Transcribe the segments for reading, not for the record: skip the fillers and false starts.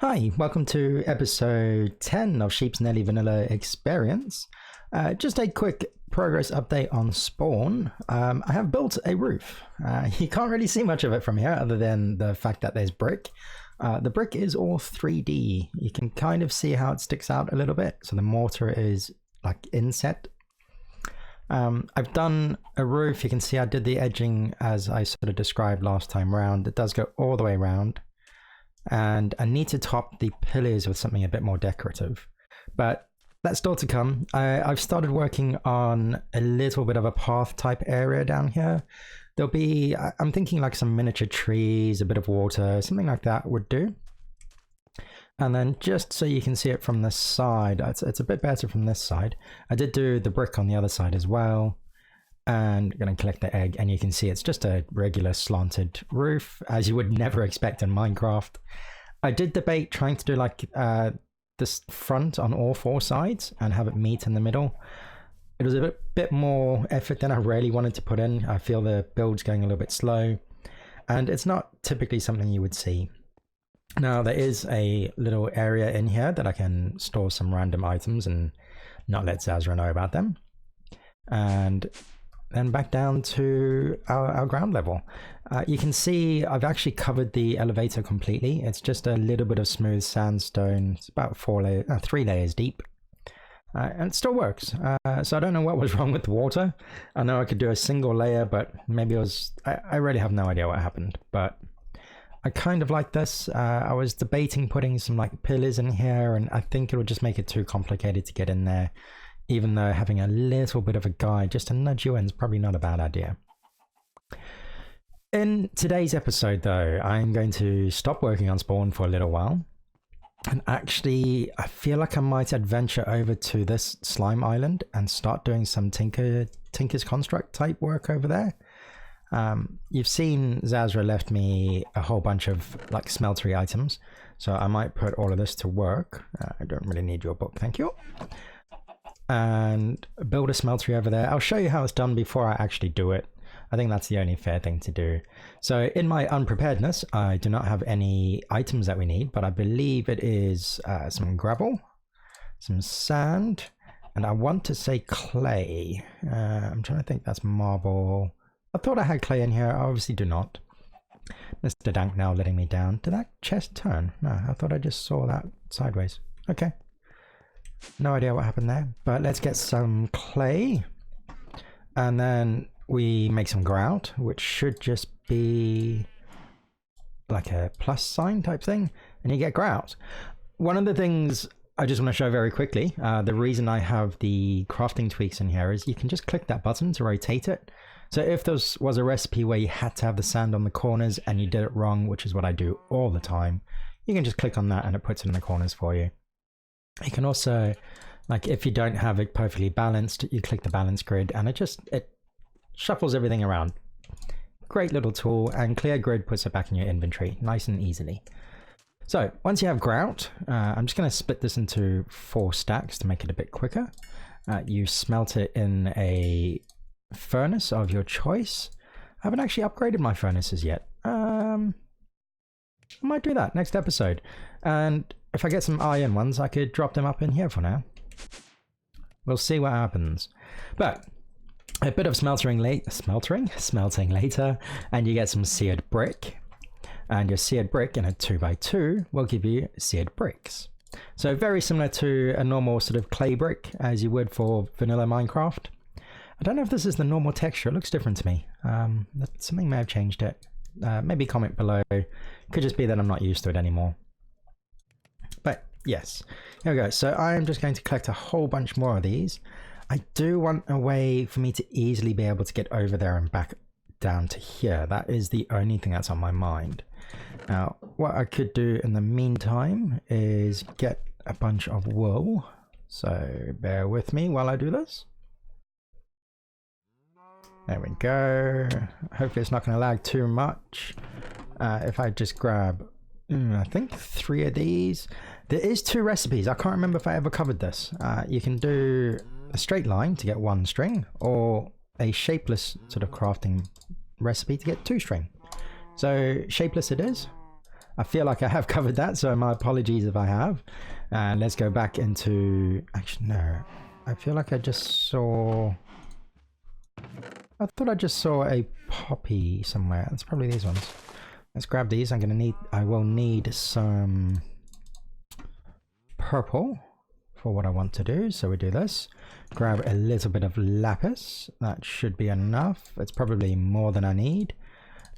Hi, welcome to episode 10 of Sheep's Nearly Vanilla Experience. Just a quick progress update on Spawn. I have built a roof. You can't really see much of it from here other than the fact that there's brick. The brick is all 3D. You can kind of see how it sticks out a little bit. So the mortar is like inset. I've done a roof. You can see I did the edging as I sort of described last time round. It does go all the way around. And I need to top the pillars with something a bit more decorative, but that's still to come. I've started working on a little bit of a path type area down here. There'll be, I'm thinking like some miniature trees, a bit of water, something like that would do. And then just so you can see it from this side, it's a bit better from this side. I did do the brick on the other side as well. And I'm going to collect the egg, and you can see it's just a regular slanted roof, as you would never expect in Minecraft. I did debate trying to do like this front on all four sides and have it meet in the middle. It was a bit more effort than I really wanted to put in. I feel the build's going a little bit slow, and it's not typically something you would see. Now, there is a little area in here that I can store some random items and not let Zazra know about them. And then back down to our ground level. You can see I've actually covered the elevator completely. It's just a little bit of smooth sandstone. It's about 3 layers deep. And it still works. So I don't know what was wrong with the water. I know I could do a single layer, but maybe it was... I really have no idea what happened. But I kind of like this. I was debating putting some like pillars in here, and I think it would just make it too complicated to get in there. Even though having a little bit of a guide just to nudge you in is probably not a bad idea. In today's episode though, I'm going to stop working on Spawn for a little while. And actually, I feel like I might adventure over to this slime island and start doing some Tinker's Construct type work over there. You've seen Zazra left me a whole bunch of like smeltery items. So I might put all of this to work. I don't really need your book, thank you. And build a smeltery over there. I'll show you how it's done before I actually do it. I think that's the only fair thing to do. So in my unpreparedness, I do not have any items that we need, but I believe it is some gravel, some sand, and I want to say clay. I'm trying to think, that's marble. I thought I had clay in here. I obviously do not. Mr. Dank now letting me down. Did that chest turn? No, I thought I just saw that sideways. Okay. No idea what happened there, but let's get some clay, and then we make some grout, which should just be like a plus sign type thing, and you get grout. One of the things I just want to show very quickly, the reason I have the crafting tweaks in here is you can just click that button to rotate it. So if there was a recipe where you had to have the sand on the corners and you did it wrong, which is what I do all the time, you can just click on that and it puts it in the corners for you. You can also, like if you don't have it perfectly balanced, you click the balance grid and it shuffles everything around. Great little tool, and clear grid puts it back in your inventory nice and easily. So once you have grout, I'm just going to split this into 4 stacks to make it a bit quicker. You smelt it in a furnace of your choice. I haven't actually upgraded my furnaces yet. I might do that next episode. And if I get some iron ones, I could drop them up in here for now. We'll see what happens. But a bit of smelting later, and you get some seared brick. And your seared brick in a 2x2 will give you seared bricks. So very similar to a normal sort of clay brick as you would for vanilla Minecraft. I don't know if this is the normal texture. It looks different to me. Something may have changed it. Maybe comment below. Could just be that I'm not used to it anymore. But yes, here we go. So I'm just going to collect a whole bunch more of these. I do want a way for me to easily be able to get over there and back down to here. That is the only thing that's on my mind. Now, what I could do in the meantime is get a bunch of wool. So bear with me while I do this. There we go. Hopefully it's not going to lag too much. If I just grab... I think 3 of these. There is 2 recipes. I can't remember if I ever covered this. You can do a straight line to get 1 string, or a shapeless sort of crafting recipe to get 2 string. So shapeless it is. I feel like I have covered that, so my apologies if I have. And let's go back into... Actually, no. I feel like I just saw... I thought I just saw a poppy somewhere. It's probably these ones. Let's grab these. I will need some purple for what I want to do. So we do this. Grab a little bit of lapis. That should be enough. It's probably more than I need.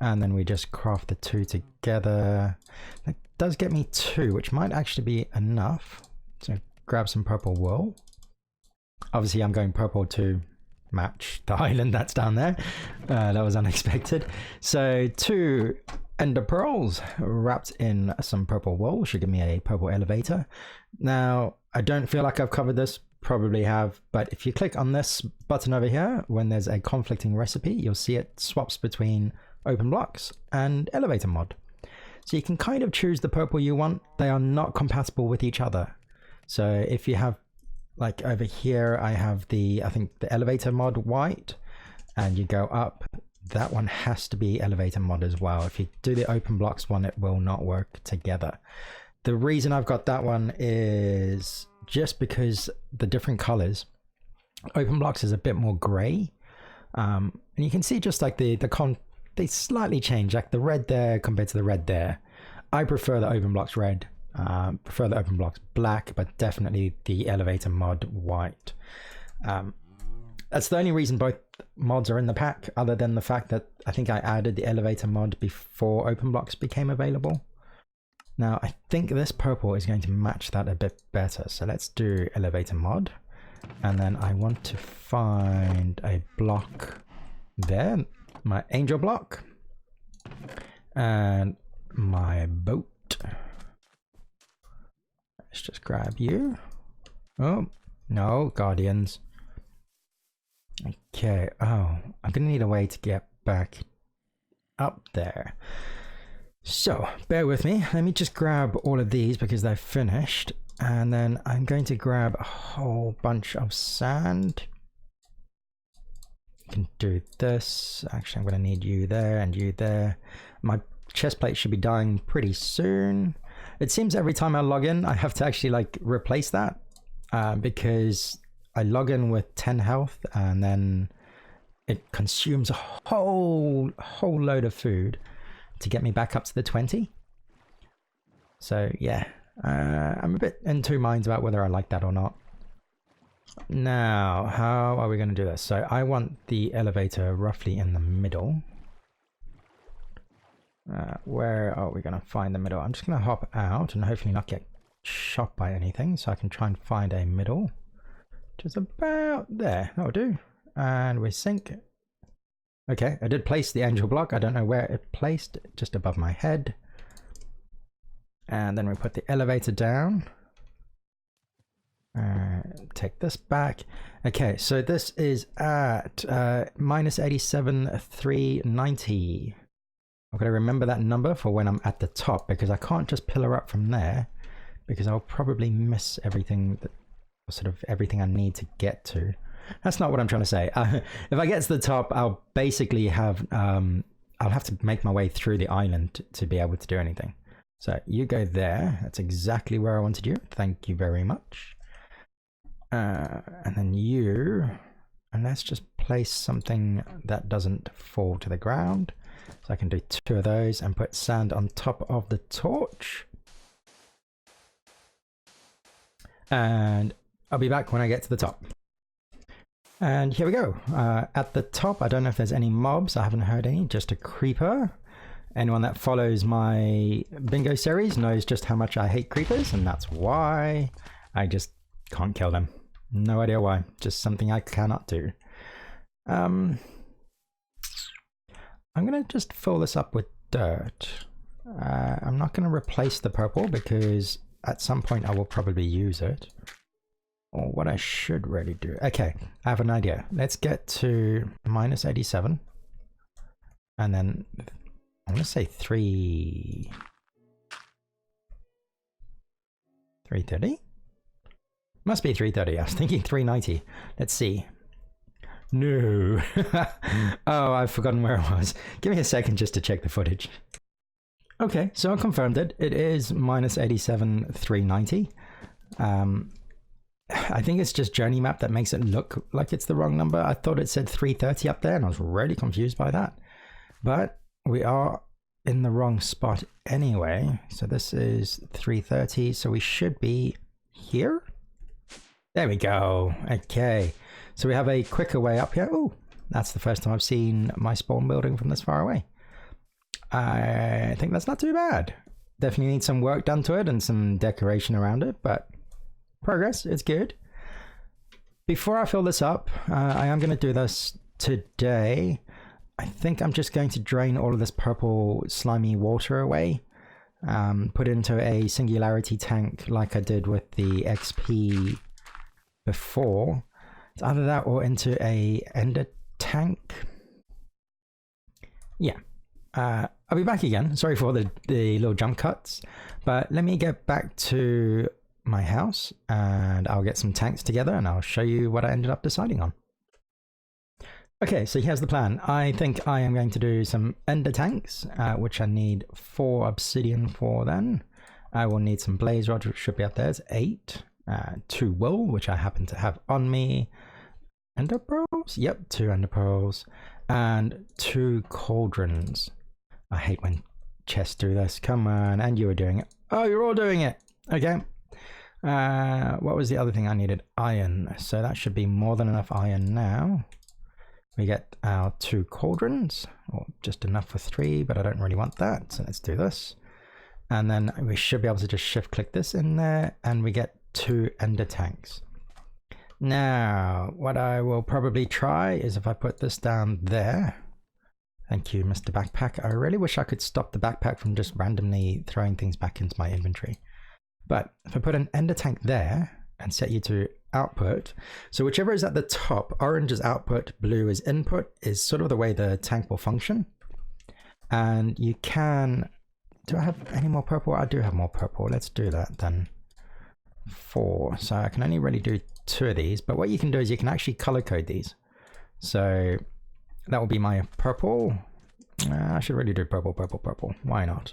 And then we just craft the two together. That does get me 2, which might actually be enough. So grab some purple wool. Obviously I'm going purple to match the island that's down there. That was unexpected. So 2 ender pearls wrapped in some purple wool should give me a purple elevator. Now I don't feel like I've covered this, probably have, but if you click on this button over here, when there's a conflicting recipe, you'll see it swaps between open blocks and elevator mod. So you can kind of choose the purple you want. They are not compatible with each other. So if you have, like over here, I have I think the elevator mod white, and you go up, that one has to be elevator mod as well. If you do the open blocks one, it will not work together. The reason I've got that one is just because the different colors. Open blocks is a bit more gray, and you can see just like they slightly change, like the red there compared to the red there. I prefer the open blocks red, prefer the open blocks black, but definitely the elevator mod white. That's the only reason both mods are in the pack, other than the fact that I think I added the elevator mod before open blocks became available. Now I think this purple is going to match that a bit better, so let's do elevator mod, and then I want to find a block there, my angel block, and my boat. Let's just grab you. Oh no, guardians. Okay, oh, I'm gonna need a way to get back up there. So, bear with me. Let me just grab all of these because they're finished. And then I'm going to grab a whole bunch of sand. You can do this. Actually, I'm going to need you there and you there. My chest plate should be dying pretty soon. It seems every time I log in, I have to actually like replace that. Because I log in with 10 health and then it consumes a whole load of food to get me back up to the 20. So yeah, I'm a bit in two minds about whether I like that or not. Now, how are we going to do this? So I want the elevator roughly in the middle. Where are we going to find the middle? I'm just going to hop out and hopefully not get shot by anything, so I can try and find a middle. Just about there. That'll do. And we sink. Okay, I did place the angel block. I don't know where it placed, just above my head. And then we put the elevator down. Take this back. Okay, so this is at minus 87,390. I've got to remember that number for when I'm at the top, because I can't just pillar up from there, because I'll probably miss everything that, sort of everything I need to get to. That's not what I'm trying to say. If I get to the top, I'll basically have I'll have to make my way through the island to be able to do anything. So you go there. That's exactly where I wanted you. Thank you very much. And then you, and let's just place something that doesn't fall to the ground. So I can do 2 of those and put sand on top of the torch. And I'll be back when I get to the top. And here we go. At the top, I don't know if there's any mobs. I haven't heard any, just a creeper. Anyone that follows my bingo series knows just how much I hate creepers, and that's why I just can't kill them. No idea why, just something I cannot do. I'm gonna just fill this up with dirt. I'm not gonna replace the purple because at some point I will probably use it. Or what I should really do. Okay, I have an idea. Let's get to minus 87. And then I'm gonna say 330? Must be 330. I was thinking 390. Let's see. No. Oh, I've forgotten where I was. Give me a second just to check the footage. Okay, so I confirmed it. It is minus 87,390. I think it's just journey map that makes it look like it's the wrong number. I thought it said 330 up there and I was really confused by that. But we are in the wrong spot anyway. So this is 330, so we should be here. There we go. Okay, so we have a quicker way up here. Oh, that's the first time I've seen my spawn building from this far away. I think that's not too bad. Definitely need some work done to it and some decoration around it, but progress, it's good. Before I fill this up, I am going to do this today. I think I'm just going to drain all of this purple slimy water away, put it into a singularity tank like I did with the XP before. It's either that or into a ender tank. Yeah. I'll be back again. Sorry for the little jump cuts, but let me get back to my house and I'll get some tanks together and I'll show you what I ended up deciding on. Okay, so here's the plan. I think I am going to do some ender tanks, which I need 4 obsidian for then. I will need some blaze rods, which should be up there. It's 8. 2 wool, which I happen to have on me. Ender pearls? Yep, 2 ender pearls. And 2 cauldrons. I hate when chests do this. Come on, and you were doing it. Oh, you're all doing it. Okay. What was the other thing I needed? Iron. So that should be more than enough iron now. We get our 2 cauldrons, or just enough for 3, but I don't really want that. So let's do this. And then we should be able to just shift click this in there and we get 2 ender tanks. Now, what I will probably try is if I put this down there. Thank you, Mr. Backpack. I really wish I could stop the backpack from just randomly throwing things back into my inventory. But if I put an ender tank there and set you to output, so whichever is at the top, orange is output, blue is input, is sort of the way the tank will function. And you can, do I have any more purple? I do have more purple. Let's do that then. 4. So I can only really do 2 of these, but what you can do is you can actually color code these. So that will be my purple. I should really do purple, purple, purple. Why not?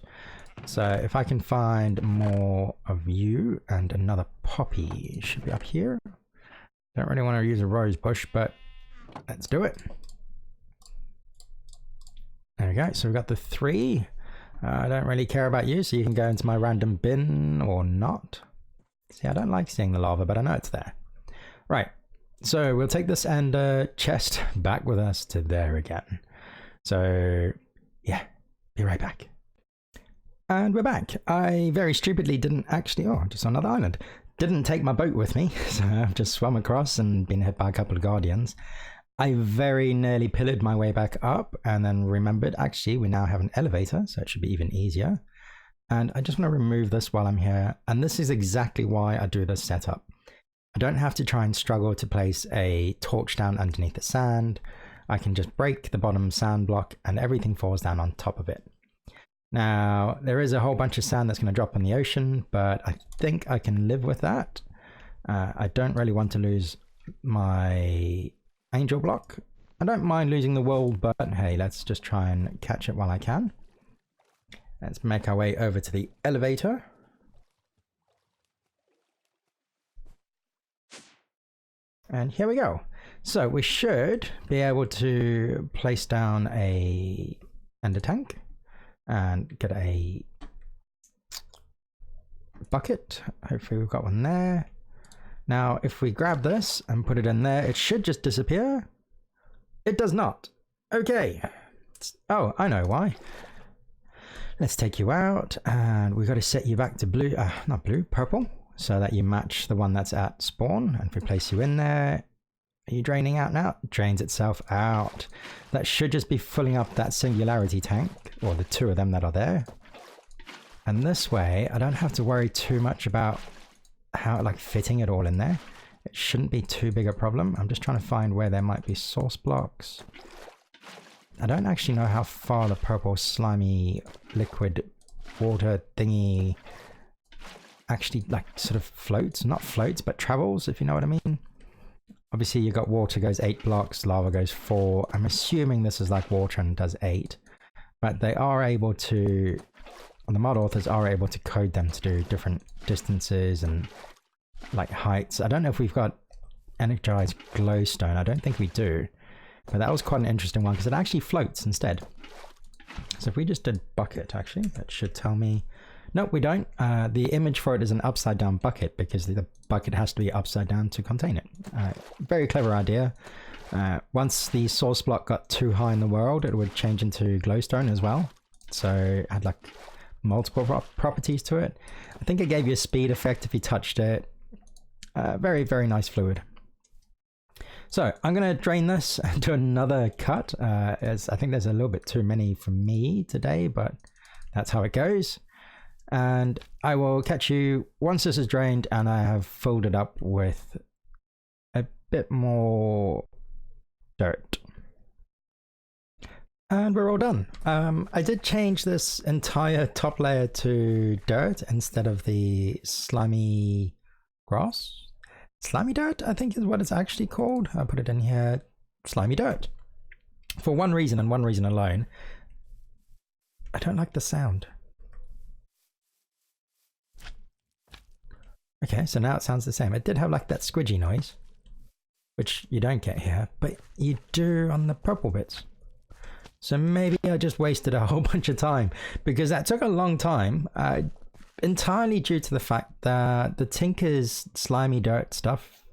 So if I can find more of you and another poppy, it should be up here. Don't really want to use a rose bush, but let's do it. There we go. So we've got the 3. I don't really care about you, so you can go into my random bin or not. See, I don't like seeing the lava, but I know it's there. Right. So we'll take this ender chest back with us to there again. So yeah, be right back. And we're back. I very stupidly didn't actually, oh, just on another island, didn't take my boat with me. So I've just swum across and been hit by a couple of guardians. I very nearly pillared my way back up and then remembered, actually, we now have an elevator, so it should be even easier. And I just want to remove this while I'm here. And this is exactly why I do this setup. I don't have to try and struggle to place a torch down underneath the sand. I can just break the bottom sand block and everything falls down on top of it. Now, there is a whole bunch of sand that's going to drop in the ocean, but I think I can live with that. I don't really want to lose my angel block. I don't mind losing the wool, but hey, let's just try and catch it while I can. Let's make our way over to the elevator. And here we go. So we should be able to place down a ender tank and get a bucket. Hopefully we've got one there. Now, if we grab this and put it in there, it should just disappear. It does not. Okay. Oh, I know why. Let's take you out and we've got to set you back to blue, not blue, purple, so that you match the one that's at spawn. And if we place you in there, are you draining out now? It drains itself out. That should just be filling up that singularity tank, or the 2 of them that are there. And this way, I don't have to worry too much about how, like, fitting it all in there. It shouldn't be too big a problem. I'm just trying to find where there might be source blocks. I don't actually know how far the purple slimy liquid water thingy actually, like, sort of floats. Not floats, but travels, if you know what I mean. Obviously, you got water goes 8 blocks, lava goes 4. I'm assuming this is like water and does 8. But they are able to the mod authors are able to code them to do different distances and like heights. I don't know if we've got energized glowstone. I don't think we do, but that was quite an interesting one because it actually floats instead. So if we just did bucket, actually, that should tell me. Nope, we don't. The image for it is an upside down bucket because the bucket has to be upside down to contain it. Very clever idea. Once the source block got too high in the world, it would change into glowstone as well. So it had like multiple properties to it. I think it gave you a speed effect if you touched it. Very, very nice fluid. So I'm going to drain this and do another cut. As I think there's a little bit too many for me today, but that's how it goes. And I will catch you once this is drained and I have filled it up with a bit more dirt. And we're all done. I did change this entire top layer to dirt instead of the slimy grass. Slimy dirt, I think is what it's actually called. I put it in here, slimy dirt. For one reason and one reason alone. I don't like the sound. Okay, so now it sounds the same. It did have like that squidgy noise, which you don't get here, but you do on the purple bits. So maybe I just wasted a whole bunch of time because that took a long time, entirely due to the fact that the Tinker's slimy dirt stuff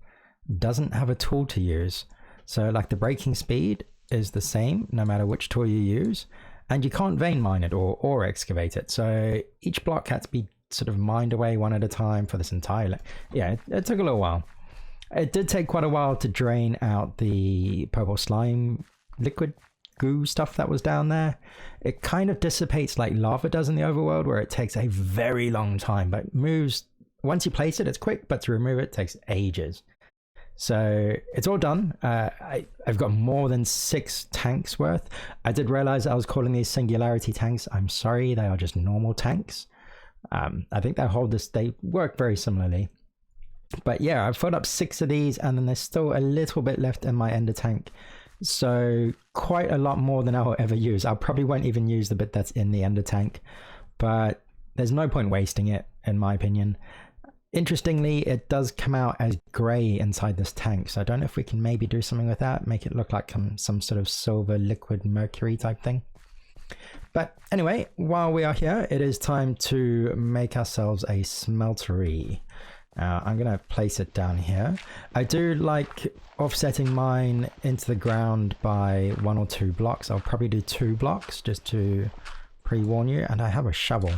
doesn't have a tool to use. So like the breaking speed is the same no matter which tool you use, and you can't vein mine it or excavate it. So each block had to be sort of mined away one at a time for this entire, yeah, it took a little while. It did take quite a while to drain out the purple slime liquid goo stuff that was down there. It kind of dissipates like lava does in the overworld, where it takes a very long time, but moves once you place it, it's quick, but to remove it takes ages. So it's all done. I've got more than 6 tanks worth. I did realize I was calling these singularity tanks. I'm sorry, they are just normal tanks. I think they work very similarly. But yeah, I've filled up 6 of these, and then there's still a little bit left in my ender tank. So quite a lot more than I'll ever use. I probably won't even use the bit that's in the ender tank, but there's no point wasting it, in my opinion. Interestingly, it does come out as grey inside this tank, so I don't know if we can maybe do something with that, make it look like some sort of silver liquid mercury type thing. But anyway, while we are here, it is time to make ourselves a smeltery. I'm going to place it down here. I do like offsetting mine into the ground by 1 or 2 blocks. I'll probably do 2 blocks just to pre-warn you. And I have a shovel.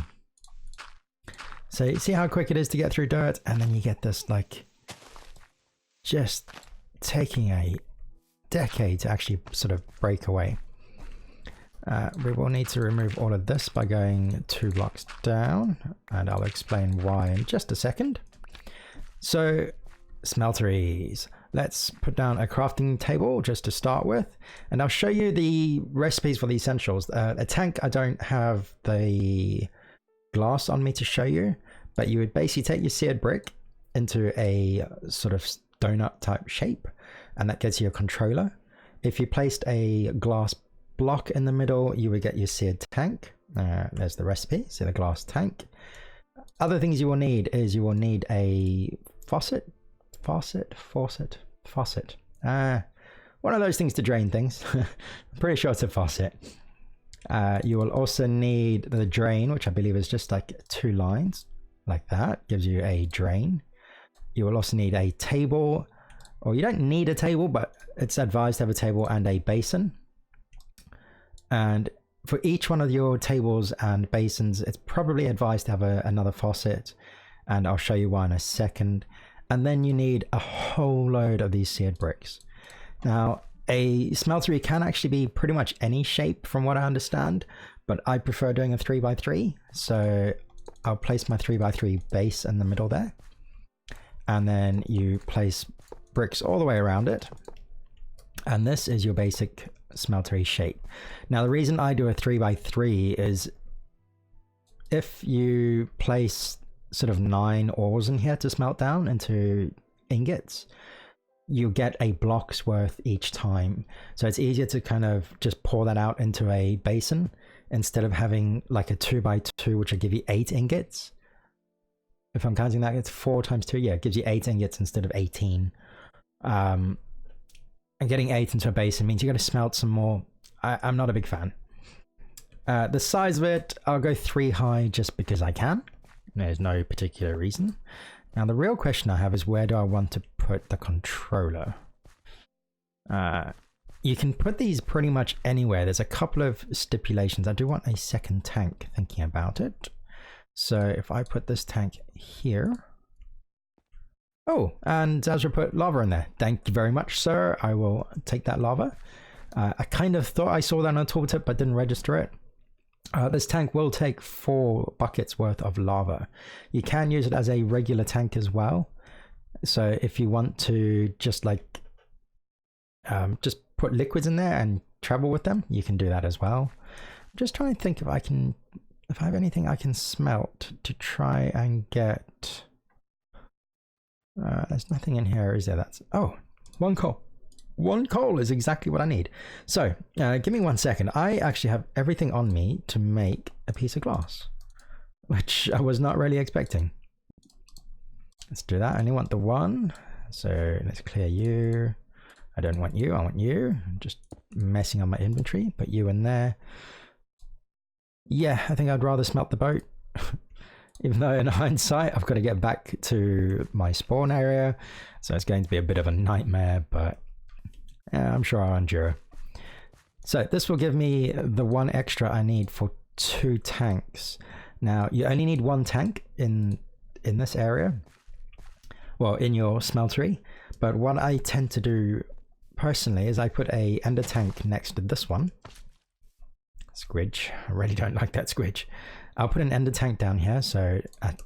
So you see how quick it is to get through dirt, and then you get this like just taking a decade to actually sort of break away. We will need to remove all of this by going 2 blocks down, and I'll explain why in just a second. So smelteries, let's put down a crafting table just to start with, and I'll show you the recipes for the essentials. A tank, I don't have the glass on me to show you, but you would basically take your seared brick into a sort of donut type shape, and that gets you a controller. If you placed a glass block in the middle, you would get your seared tank. There's the recipe, so the glass tank. Other things you will need is you will need a faucet. One of those things to drain things. I'm pretty sure it's a faucet. You will also need the drain, which I believe is just like 2 lines like that, gives you a drain. You will also need a table, or you don't need a table, but it's advised to have a table and a basin. And for each one of your tables and basins, it's probably advised to have another faucet, and I'll show you why in a second. And then you need a whole load of these seared bricks. Now, a smeltery can actually be pretty much any shape from what I understand, but I prefer doing a 3x3. So I'll place my 3x3 base in the middle there. And then you place bricks all the way around it. And this is your basic smeltery shape. Now, the reason I do a 3x3 is if you place sort of 9 ores in here to smelt down into ingots, you get a block's worth each time. So it's easier to kind of just pour that out into a basin instead of having like a 2x2, which will give you 8 ingots. If I'm counting that, it's 4 times 2. Yeah, it gives you 8 ingots instead of 18. And getting 8 into a basin means you got to smelt some more. I'm not a big fan. The size of it, I'll go 3 high just because I can. There's no particular reason. Now the real question I have is, where do I want to put the controller? You can put these pretty much anywhere. There's a couple of stipulations. I do want a second tank, thinking about it. So if I put this tank here. Oh, and Azra put lava in there. Thank you very much, sir. I will take that lava. I kind of thought I saw that on a tooltip, but didn't register it. This tank will take 4 buckets worth of lava. You can use it as a regular tank as well. So if you want to just like just put liquids in there and travel with them, you can do that as well. I'm just trying to think if I have anything I can smelt to try and get. There's nothing in here, is there? That's, oh, 1 coal. 1 coal is exactly what I need. So give me 1 second. I actually have everything on me to make a piece of glass, which I was not really expecting. Let's do that. I only want the 1. So let's clear you. I don't want you. I want you. I'm just messing on my inventory. Put you in there. Yeah, I think I'd rather smelt the boat. Even though in hindsight, I've got to get back to my spawn area. So it's going to be a bit of a nightmare, but yeah, I'm sure I'll endure. So this will give me the 1 extra I need for 2 tanks. Now, you only need 1 tank in this area. Well, in your smeltery. But what I tend to do personally is I put a ender tank next to this one. Squidge. I really don't like that squidge. I'll put an ender tank down here, so at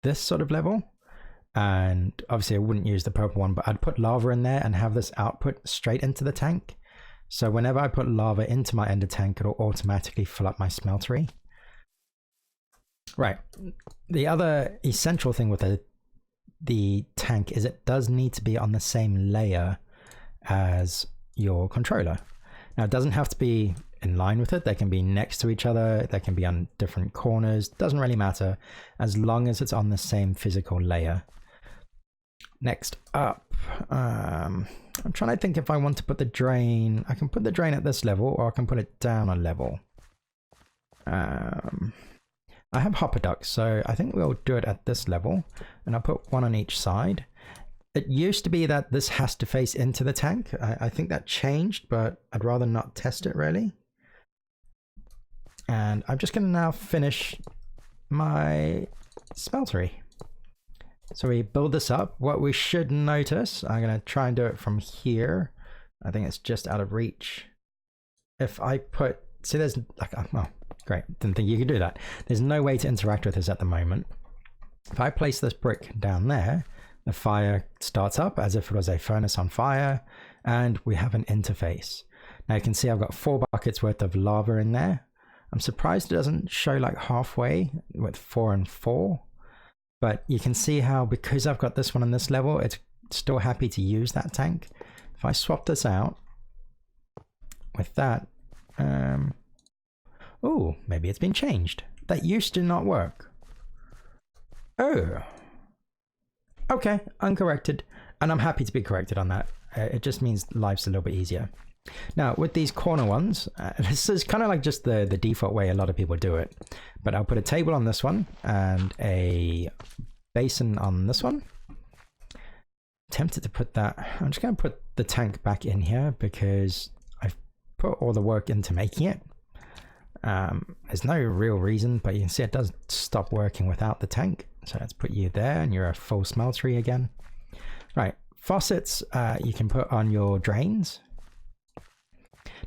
this sort of level. And obviously I wouldn't use the purple one, but I'd put lava in there and have this output straight into the tank. So whenever I put lava into my ender tank, it'll automatically fill up my smeltery. Right. The other essential thing with the tank is it does need to be on the same layer as your controller. Now it doesn't have to be in line with it. They can be next to each other. They can be on different corners. Doesn't really matter as long as it's on the same physical layer. Next up, I'm trying to think if I want to put the drain. I can put the drain at this level, or I can put it down a level. I have hopper ducts, so I think we'll do it at this level, and I'll put 1 on each side. It used to be that this has to face into the tank. I think that changed, but I'd rather not test it really. And I'm just going to now finish my smeltery. So we build this up. What we should notice, I'm going to try and do it from here. I think it's just out of reach. If I put, see there's like, oh great, didn't think you could do that. There's no way to interact with this at the moment. If I place this brick down there, the fire starts up as if it was a furnace on fire, and we have an interface. Now you can see I've got 4 buckets worth of lava in there. I'm surprised it doesn't show like halfway with 4 and 4. But you can see how, because I've got this one on this level, it's still happy to use that tank. If I swap this out with that, oh, maybe it's been changed. That used to not work. Oh. Okay, uncorrected. And I'm happy to be corrected on that. It just means life's a little bit easier. Now, with these corner ones, this is kind of like just the default way a lot of people do it. But I'll put a table on this one and a basin on this one. Tempted to put that. I'm just going to put the tank back in here because I've put all the work into making it. There's no real reason, but you can see it does stop working without the tank. So let's put you there and you're a full smeltery again. Right, faucets you can put on your drains.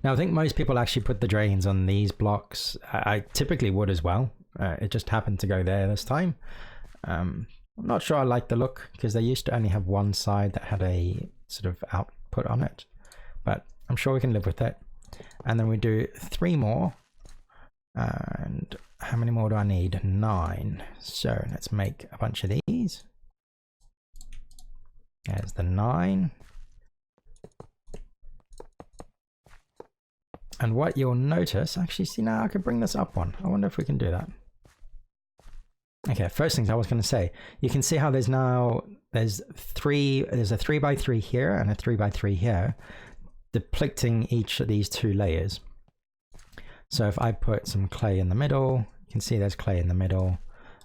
Now I think most people actually put the drains on these blocks. I typically would as well. It just happened to go there this time. I'm not sure I like the look because they used to only have one side that had a sort of output on it, but I'm sure we can live with it. And then we do 3 more. And how many more do I need? 9. So let's make a bunch of these. There's the 9. And what you'll notice, actually, see now I could bring this up one. I wonder if we can do that. Okay, first things I was going to say, you can see how there's a 3x3 here and a 3x3 here, depicting each of these two layers. So if I put some clay in the middle, you can see there's clay in the middle.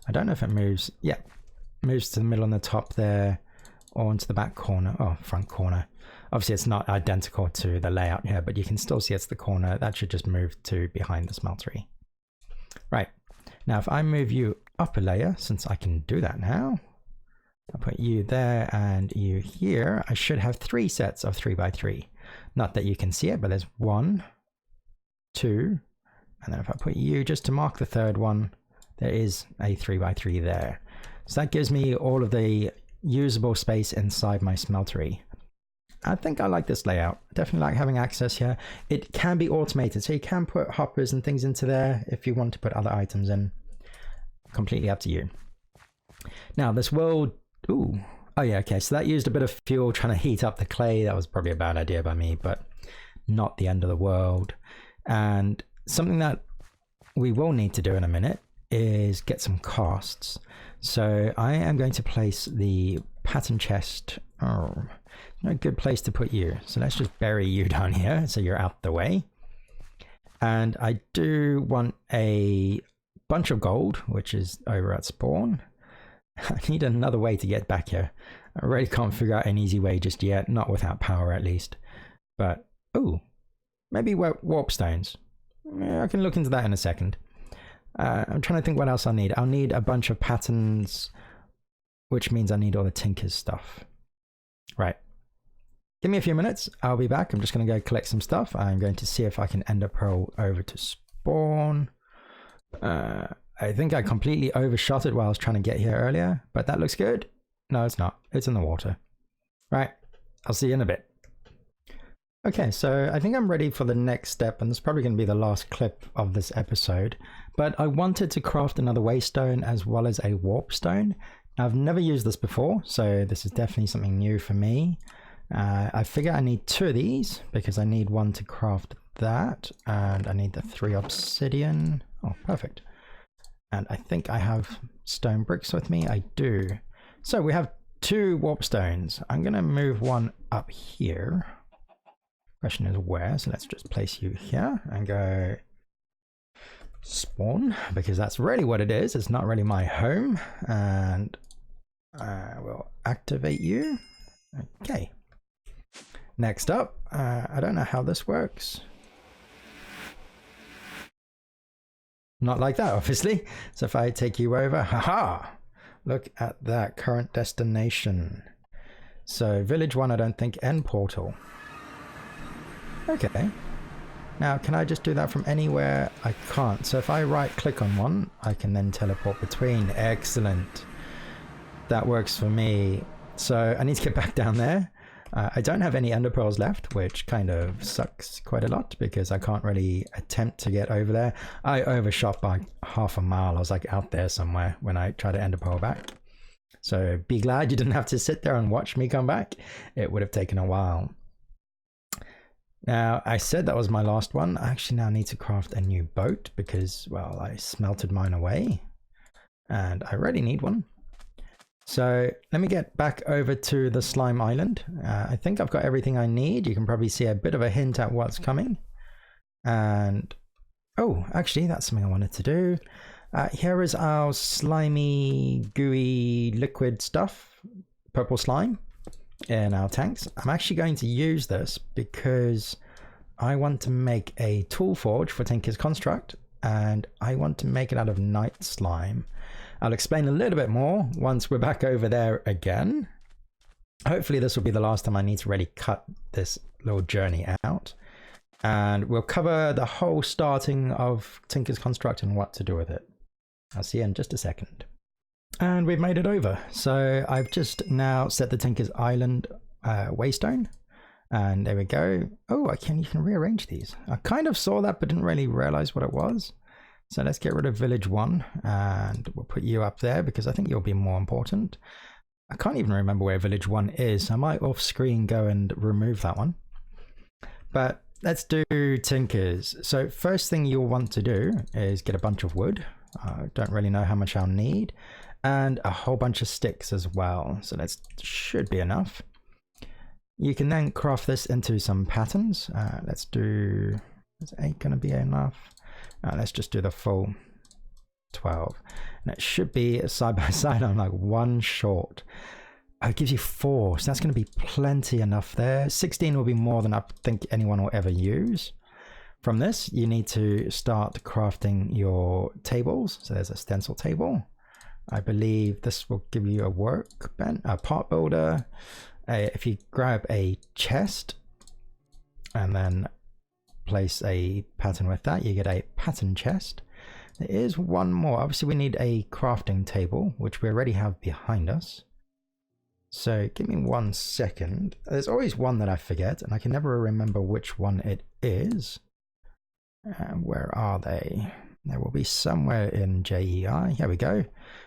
I don't know if it moves. Yeah, moves to the middle on the top there, or into the back corner, oh, front corner. Obviously it's not identical to the layout here, but you can still see it's the corner. That should just move to behind the smeltery. Right, now if I move you up a layer, since I can do that now, I'll put you there and you here. I should have 3 sets of 3x3. Not that you can see it, but there's 1, 2, and then if I put you just to mark the third one, there is a 3x3 there. So that gives me all of the usable space inside my smeltery. I think I like this layout. Definitely like having access here. It can be automated, so you can put hoppers and things into there if you want to put other items in. Completely up to you. Now this will, ooh, oh yeah, okay, so that used a bit of fuel trying to heat up the clay. That was probably a bad idea by me, but not the end of the world. And something that we will need to do in a minute is get some casts. So I am going to place the pattern chest. Oh, no good place to put you. So let's just bury you down here so you're out the way. And I do want a bunch of gold, which is over at spawn. I need another way to get back here. I really can't figure out an easy way just yet, not without power at least. But, oh, maybe warp stones. Yeah, I can look into that in a second. I'm trying to think what else I'll need. I'll need a bunch of patterns, which means I need all the Tinker's stuff. Right. Give me a few minutes. I'll be back. I'm just going to go collect some stuff. I'm going to see if I can ender pearl over to spawn. I think I completely overshot it while I was trying to get here earlier, but that looks good. No, it's not. It's in the water. Right. I'll see you in a bit. Okay, so I think I'm ready for the next step, and this is probably going to be the last clip of this episode, but I wanted to craft another waystone as well as a warp stone. I've never used this before, so this is definitely something new for me. I figure I need 2 of these because I need 1 to craft that, and I need the 3 obsidian. Oh, perfect. And I think I have stone bricks with me. I do. So we have 2 warp stones. I'm going to move 1 up here. Question is where, so let's just place you here and go spawn, because that's really what it is. It's not really my home, and I will activate you. Okay. Next up, I don't know how this works. Not like that, obviously. So if I take you over, haha, look at that current destination. So village 1, I don't think, end portal. Okay. Now, can I just do that from anywhere? I can't. So if I right click on one, I can then teleport between. Excellent. That works for me. So I need to get back down there. I don't have any ender pearls left, which kind of sucks quite a lot because I can't really attempt to get over there. I overshot by half a mile. I was like out there somewhere when I tried to ender pearl back. So be glad you didn't have to sit there and watch me come back. It would have taken a while. Now, I said that was my last one. I actually now need to craft a new boat because, well, I smelted mine away and I really need one. So let me get back over to the slime island. I think I've got everything I need. You can probably see a bit of a hint at what's coming. And, oh, actually, that's something I wanted to do. Here is our slimy, gooey, liquid stuff, purple slime in our tanks. I'm actually going to use this because I want to make a tool forge for Tinker's Construct, and I want to make it out of night slime. I'll explain a little bit more once we're back over there again. Hopefully this will be the last time I need to really cut this little journey out. And we'll cover the whole starting of Tinker's Construct and what to do with it. I'll see you in just a second. And we've made it over. So I've just now set the Tinker's Island waystone. And there we go. Oh, you can rearrange these. I kind of saw that but didn't really realize what it was. So let's get rid of village 1 and we'll put you up there because I think you'll be more important. I can't even remember where village 1 is. I might off screen go and remove that one. But let's do tinkers. So first thing you'll want to do is get a bunch of wood. Don't really know how much I'll need, and a whole bunch of sticks as well. So that should be enough. You can then craft this into some patterns. Let's do, is 8 going to be enough? Let's just do the full 12. And it should be side by side. I'm like 1 short. Oh, it gives you 4, so that's going to be plenty enough there. 16 will be more than I think anyone will ever use. From this, you need to start crafting your tables. So there's a stencil table. I believe this will give you a workbench, a part builder. If you grab a chest and then place a pattern with that, you get a pattern chest. There is one more. Obviously, we need a crafting table, which we already have behind us. So give me 1 second. There's always one that I forget, and I can never remember which one it is. Where are they? There will be somewhere in JEI. Here we go.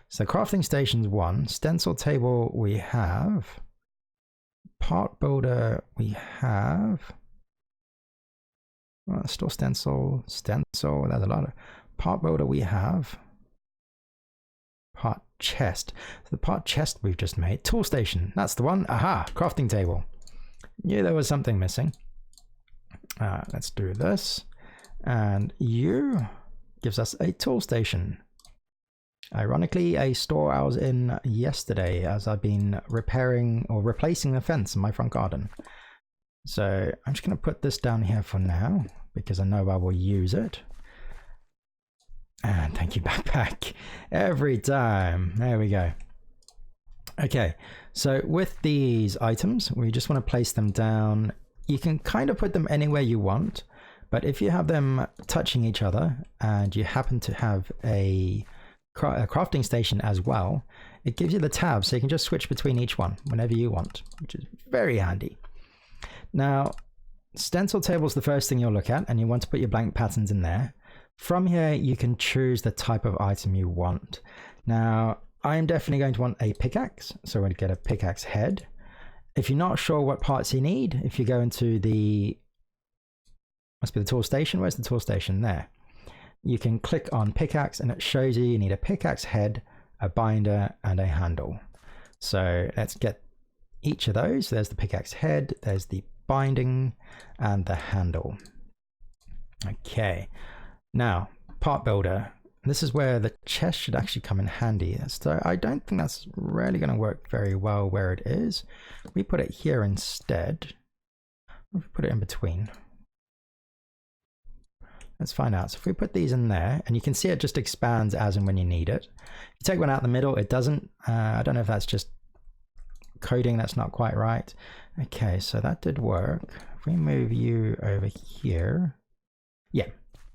So crafting station's 1. Stencil table we have. Part builder we have. Well, still stencil. There's a lot of part builder we have. Part chest. So the part chest we've just made. Tool station. That's the one. Aha! Crafting table. Knew there was something missing. Let's do this. And you gives us a tool station. Ironically, a store I was in yesterday as I've been repairing or replacing the fence in my front garden. So I'm just going to put this down here for now because I know I will use it. And thank you, backpack. Every time. There we go. Okay, so with these items, we just want to place them down. You can kind of put them anywhere you want, but if you have them touching each other and you happen to have a crafting station as well, it gives you the tab so you can just switch between each one whenever you want, which is very handy. Now, stencil table is the first thing you'll look at, and you want to put your blank patterns in there. From here, you can choose the type of item you want. Now, I'm definitely going to want a pickaxe, so we're going to get a pickaxe head. If you're not sure what parts you need, if you go into the, must be the tool station, where's the tool station? There. You can click on pickaxe and it shows you need a pickaxe head, a binder, and a handle. So let's get each of those. There's the pickaxe head, there's the binding, and the handle. Okay. Now, part builder. This is where the chest should actually come in handy. So I don't think that's really going to work very well where it is. We put it here instead. If we put it in between. Let's find out. So if we put these in there, and you can see it just expands as and when you need it. If you take one out in the middle, it doesn't. I don't know if that's just coding that's not quite right. Okay, so that did work. If we move you over here. Yeah.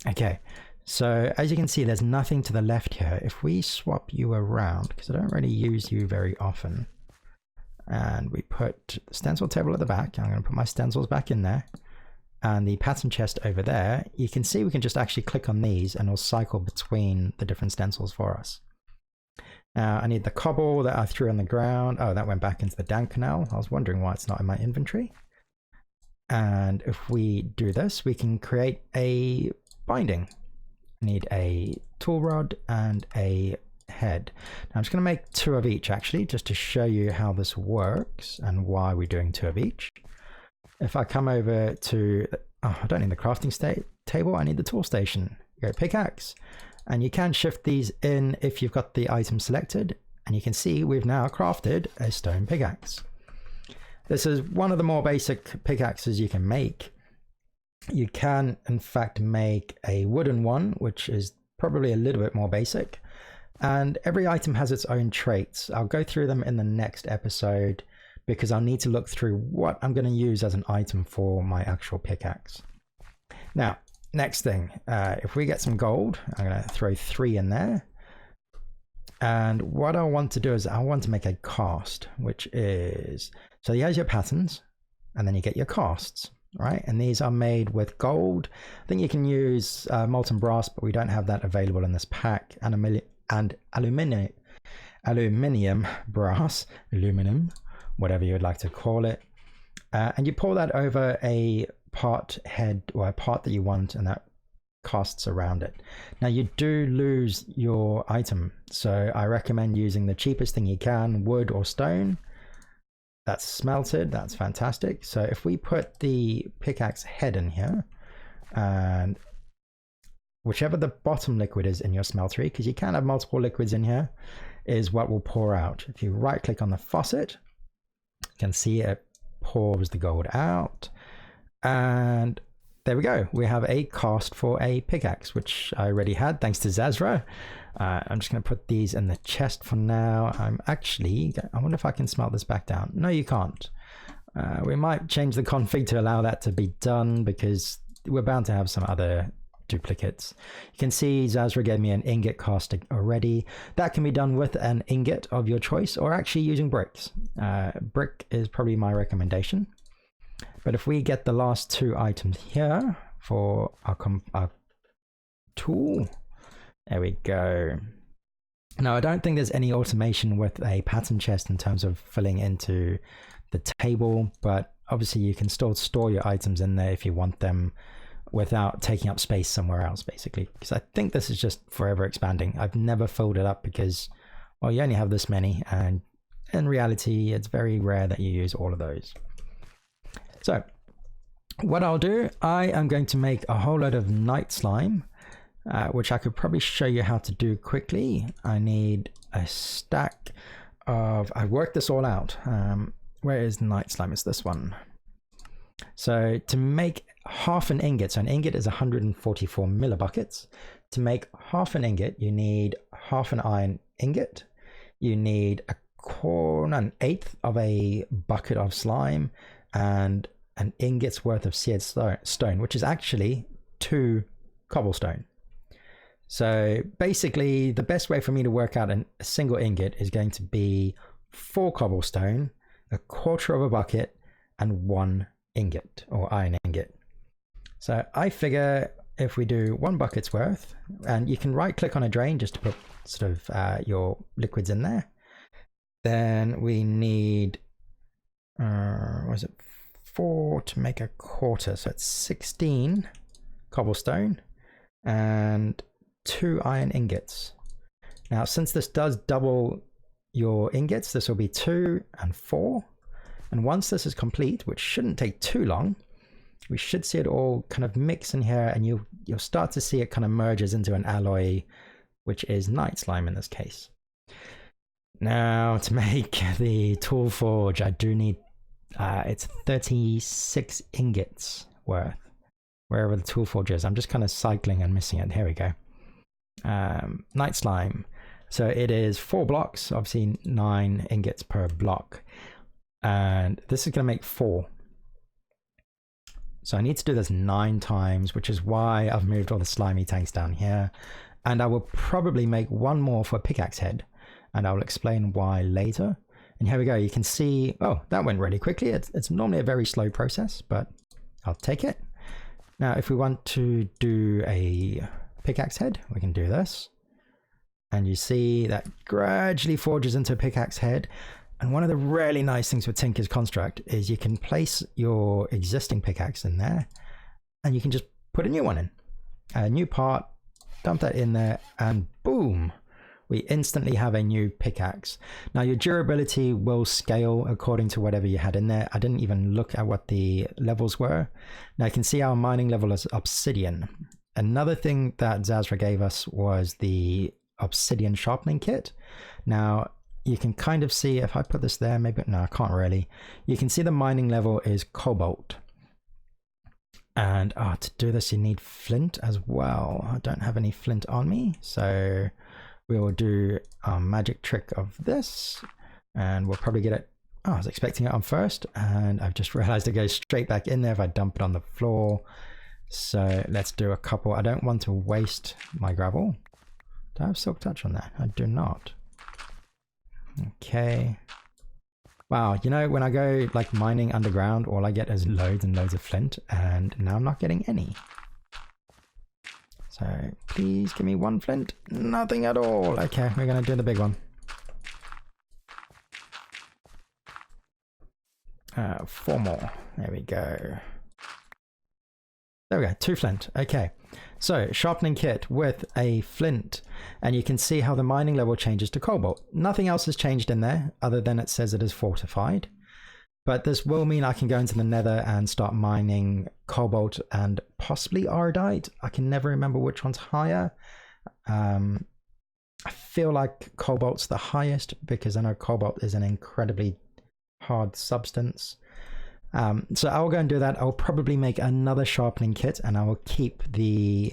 Okay, so as you can see, there's nothing to the left here. If we swap you around, because I don't really use you very often, and we put the stencil table at the back, I'm going to put my stencils back in there, and the pattern chest over there, you can see we can just actually click on these and it'll cycle between the different stencils for us. Now I need the cobble that I threw on the ground. Oh, that went back into the down canal. I was wondering why it's not in my inventory. And if we do this, we can create a binding. I need a tool rod and a head. Now I'm just going to make 2 of each actually, just to show you how this works and why we're doing 2 of each. If I come over to, oh, I don't need the crafting table, I need the tool station. You go pickaxe, and you can shift these in if you've got the item selected, and you can see we've now crafted a stone pickaxe. This is one of the more basic pickaxes you can make. You can, in fact, make a wooden one, which is probably a little bit more basic. And every item has its own traits. I'll go through them in the next episode because I'll need to look through what I'm going to use as an item for my actual pickaxe. Now, next thing, if we get some gold, I'm going to throw 3 in there. And what I want to do is I want to make a cast, which is, so here's your patterns, and then you get your casts. Right, and these are made with gold. I think you can use molten brass, but we don't have that available in this pack. And aluminium brass, aluminum, whatever you would like to call it. And you pour that over a pot head or a pot that you want, and that costs around it. Now you do lose your item, so I recommend using the cheapest thing you can, wood or stone. That's smelted, that's fantastic. So if we put the pickaxe head in here, and whichever the bottom liquid is in your smeltery, because you can have multiple liquids in here, is what will pour out. If you right click on the faucet, you can see it pours the gold out, and there we go. We have a cost for a pickaxe, which I already had thanks to Zazra. I'm just going to put these in the chest for now. I wonder if I can smelt this back down. No, you can't. We might change the config to allow that to be done, because we're bound to have some other duplicates. You can see Zazra gave me an ingot cost already. That can be done with an ingot of your choice, or actually using bricks. Brick is probably my recommendation. But if we get the last two items here for our tool, there we go. Now, I don't think there's any automation with a pattern chest in terms of filling into the table, but obviously you can still store your items in there if you want them without taking up space somewhere else, basically. Because I think this is just forever expanding. I've never filled it up because, well, you only have this many, and in reality, it's very rare that you use all of those. So what I'll do, I am going to make a whole load of night slime, which I could probably show you how to do quickly. I need a stack of, I worked this all out. Where is night slime? It's this one. So to make half an ingot, so an ingot is 144 millibuckets. To make half an ingot, you need half an iron ingot. You need an eighth of a bucket of slime, and an ingot's worth of seared stone, which is actually 2 cobblestone. So basically, the best way for me to work out a single ingot is going to be 4 cobblestone, a quarter of a bucket, and 1 ingot or iron ingot. So I figure if we do 1 bucket's worth, and you can right click on a drain just to put sort of your liquids in there, then we need, what is it? 4 to make a quarter, so it's 16 cobblestone and 2 iron ingots. Now, since this does double your ingots, this will be 2 and 4. And once this is complete, which shouldn't take too long, we should see it all kind of mix in here, and you'll start to see it kind of merges into an alloy, which is night slime in this case. Now, to make the tool forge, I do need it's 36 ingots worth, wherever the tool forge is. I'm just kind of cycling and missing it. Here we go. Night slime. So it is 4 blocks, obviously 9 ingots per block. And this is going to make 4. So I need to do this 9 times, which is why I've moved all the slimy tanks down here. And I will probably make 1 more for a pickaxe head, and I will explain why later. And here we go. You can see, oh, that went really quickly. It's normally a very slow process, but I'll take it. Now, if we want to do a pickaxe head, we can do this. And you see that gradually forges into a pickaxe head. And one of the really nice things with Tinker's Construct is you can place your existing pickaxe in there, and you can just put a new one in. A new part, dump that in there, and boom! We instantly have a new pickaxe. Now, your durability will scale according to whatever you had in there. I didn't even look at what the levels were. Now, you can see our mining level is obsidian. Another thing that Zazra gave us was the obsidian sharpening kit. Now, you can kind of see, if I put this there, maybe, no, I can't really. You can see the mining level is cobalt. And to do this, you need flint as well. I don't have any flint on me, so we will do a magic trick of this, and we'll probably get it. Oh, I was expecting it on first, and I've just realized it goes straight back in there if I dump it on the floor. So let's do a couple. I don't want to waste my gravel. Do I have silk touch on that? I do not. Okay. Wow, you know, when I go like mining underground, all I get is loads and loads of flint, and now I'm not getting any. So please give me 1 flint. Nothing at all. Okay, we're going to do the big one. 4 more. There we go. There we go, 2 flint. Okay, so sharpening kit with a flint, and you can see how the mining level changes to cobalt. Nothing else has changed in there other than it says it is fortified. But this will mean I can go into the nether and start mining cobalt and possibly iodite. I can never remember which one's higher. I feel like cobalt's the highest because I know cobalt is an incredibly hard substance. So I'll go and do that. I'll probably make another sharpening kit and I will keep the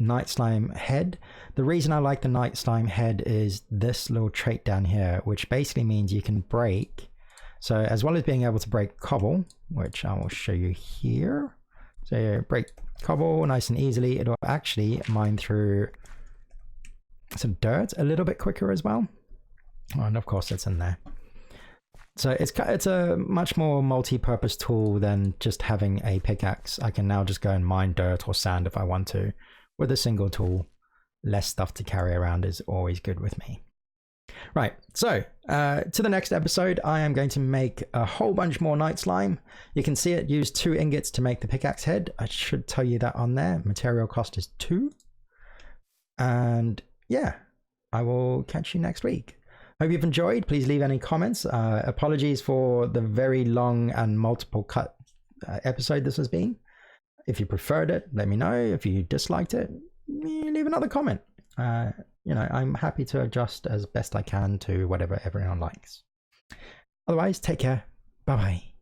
night slime head. The reason I like the night slime head is this little trait down here, which basically means you can break. So as well as being able to break cobble, which I will show you here. So you break cobble nice and easily. It'll actually mine through some dirt a little bit quicker as well. Oh, and of course it's in there. So it's a much more multi-purpose tool than just having a pickaxe. I can now just go and mine dirt or sand if I want to with a single tool. Less stuff to carry around is always good with me. Right, so to the next episode, I am going to make a whole bunch more night slime. You can see it used 2 ingots to make the pickaxe head. I should tell you that on there. Material cost is 2. And yeah, I will catch you next week. Hope you've enjoyed. Please leave any comments. Apologies for the very long and multiple cut episode this has been. If you preferred it, let me know. If you disliked it, leave another comment. You know, I'm happy to adjust as best I can to whatever everyone likes. Otherwise, take care. Bye-bye.